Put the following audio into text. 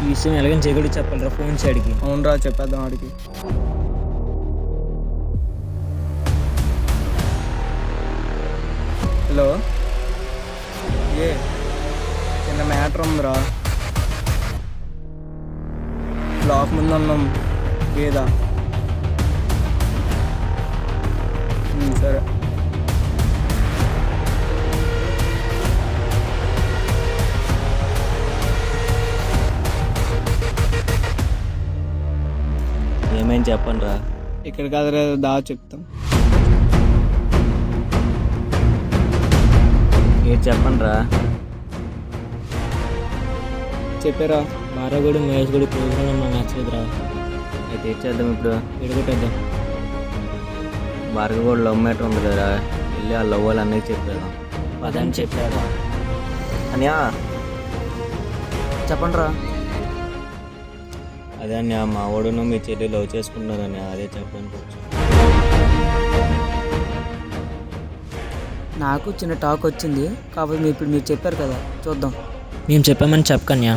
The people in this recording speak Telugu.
ఈ విషయం ఎలాగని చేయగలిగి చెప్పాలరా ఫోన్ చేయడికి. అవునరా, చెప్పేద్దాం వాడికి. హలో, ఏ చిన్న మ్యాటర్ ఉందిరా. బ్లాక్ ముందు ఉన్నాం ఏదా. సరే. ఏమైంది చెప్పండి రా. ఇక్కడ కాదురా, దా చెప్తాం. ఏది చెప్పండి రా. చెప్పారా? బారాగూడి మహేష్ గుడి ప్రోగ్రామ్ నాకు నచ్చలేదురా. అయితే ఏం చేద్దాం ఇప్పుడు? విడగొట్టేద్దాం. భార్గవ్ కూడా లవ్ మ్యాటర్ ఉంది కదా, వెళ్ళి ఆ లవ్ వాళ్ళు అన్నయ్య చెప్పాడు. పదని చెప్పాడు. అనియా చెప్పండి రా. అదే అన్నయ్య, మా వాడును మీ చెల్లి లవ్ చేసుకున్నారని అదే చెప్పడానికి వచ్చా. నాకు చిన్న టాక్ వచ్చింది, కాకపోతే మీరు ఇప్పుడు చెప్పారు కదా, చూద్దాం. మేము చెప్పామని చెప్పకన్యా.